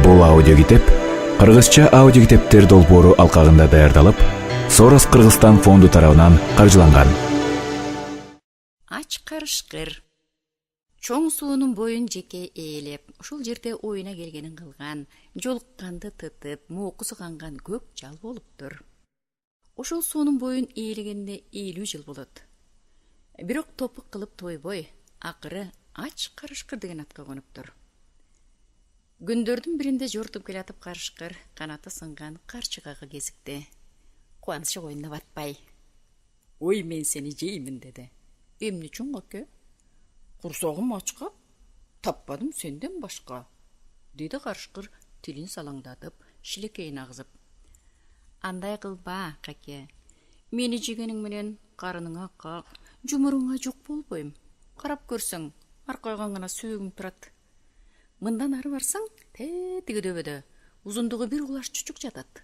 Бул аудиокитеп кыргызча аудиокитептер долбоору алкагында даярдалып, Сорос Кыргызстан фонду тарабынан каржыланган. Ач карышкыр. Чоң суунун боюн жеке ээлеп, ушул жерде оюна келгенин кылган, жолукканды тытып, моокусу канган көк жал болуптур. Ошол суунун боюн ээлегенде 50 жыл болот. Бирок топук кылып тойбой, акыры ач карышкыр деген атка конуптур. Күндөрдүн биринде жортуп келатып карышкыр канаты сынган карчыгага кезикти. Кубанычы коюна батпай. "Ой, мен сени жеймин" деди. "Эмне үчүн аке? Курсогум ачка, таппадым сенден башка" деди карышкыр тилин салаңдатып, шилекейин агызып. "Андай кылба, каке. Мени жегениң менен карыныңа как, жумуруңа жук болбойм. Карап көрсөң, аркайган гана сөөгүм турат. Мындан ары барсаң, тетиги дөбөдө узундугу бир кулаш чучук жатат.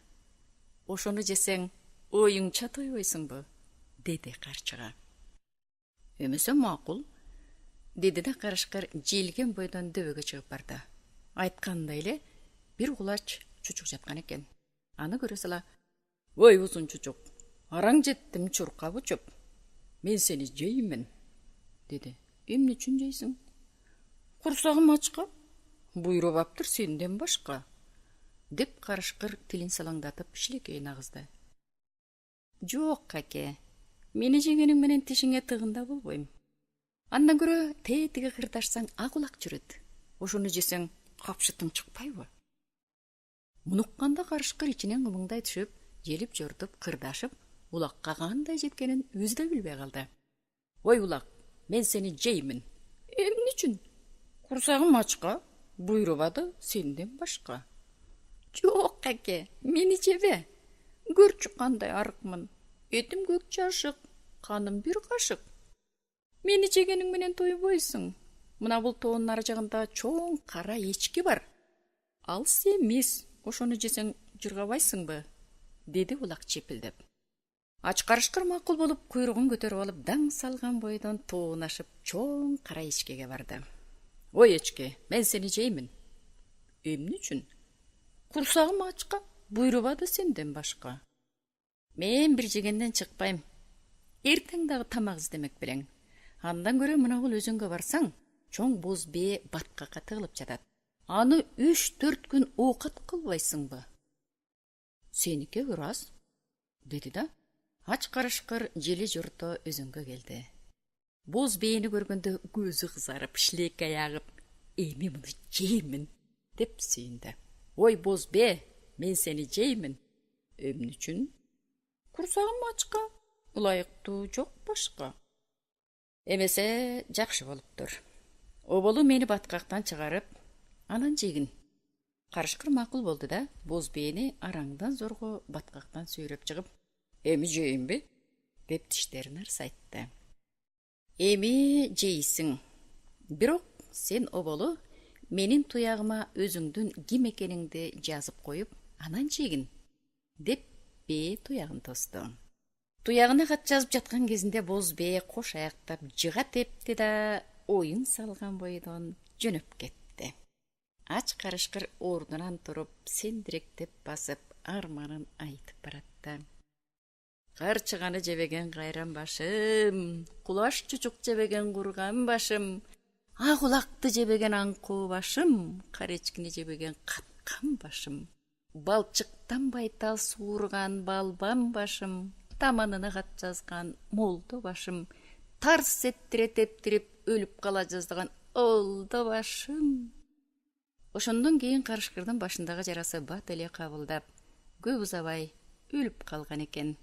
Ошону жесең, оюңча тойбойсуңбу" деди карчыга. "Эмесе макул" деди да карышкыр желген бойдон дөбөгө чыгып барды. Айткандай эле бир кулач чучук жаткан экен. Аны көрө сала: "Ой, узун чучук, араң жеттим чуркап учуп. Мен сени жеймин" деди. "Эмне үчүн жейсиң? Курсагым ачка, буйрубаптыр сенден башка" деп карышкыр тилин салаңдатып, шилекейин агызды. "Жок, каке. Мени жегениң менен тишиңе тыгында болбойм. Андан көрө тетиги кырдашсаң ак улак жүрөт. Ошону жесең капшытың чыкпайбы?" Мунукканда карышкыр ичинен кымыңдай түшүп, желип жортуп, кырдашып, улакка кандай жеткенин өзү да билбей калды. "Ой улак, мен сени жеймин" "Эмне үчүн? Курсагым ачка, буйрубады сенден башка" "Жок, каке, мени жебе. Көрчү кандай арыкмын. Этим көк жашык, каным бир кашык. Мени жегениң менен тойбойсуң. Мына бул тоонун ары жагында чоң кара эчки бар. Ал семиз, ошону жесең жыргабайсыңбы" деди улак чепилдеп. Ач карышкыр макул болуп, куйругун көтөрүп алып, даң салган бойдон тоон ашып, чоң кара эчкеге барды. "Ой эчке, мен сени жеймин" "Эмне үчүн? Курсагым ачка, буйрубады сенден башка" "Мен бир жегенден чыкпайм. Эртең дагы тамак издемек белең. Андан көрө мына бул өзөнгө барсаң, чоң боз бээ баткакка тыгылып жатат. Аны 3-4 күн оокат кылбайсыңбы" "Сеники ырас" деди да ач карышкыр жели жорто өзөнгө келди. Боз бээни көргөндө көзү кызарып, шилекей агып, "Эми муну жеймин" деп сүйүндү. "Ой боз бээ, мен сени жеймин" "Эмне үчүн? Курсагым ачка, ылайыктуу жок башка" "Эмесе жакшы болуптур. Оболу мени баткактан чыгарып, анан жегин" Карышкыр макул болду да боз бээни араңдан зорго баткактан сүйрөп чыгып, "Эми жейинби" деп тиштерин ырсайтты. "Эми жейсиң. Бирок сен оболу менин туягыма өзүңдүн ким экениңди жазып коюп, анан жегин" деп бээ туягын тосту. Туягына кат жазып жаткан кезинде боз бээ кош аяктап жыга тепти да оюн салган бойдон жөнөп кетти. Ач карышкыр ордунан туруп, сендиректеп басып, арманын айтып баратты. "Карчыганы жебеген кайран башым, кулаш чучук жебеген курган башым, ак улакты жебеген аңкоо башым, кара эчкини жебеген каткан башым, балчыктан байтал суурган балбан башым, таманына кат жазган молдо башым, тарс эттире тептирип өлүп кала жаздаган олдо башым" Ошондон кийин карышкырдын башындагы жарасы бат эле кабылдап, көп узабай өлүп калган экен.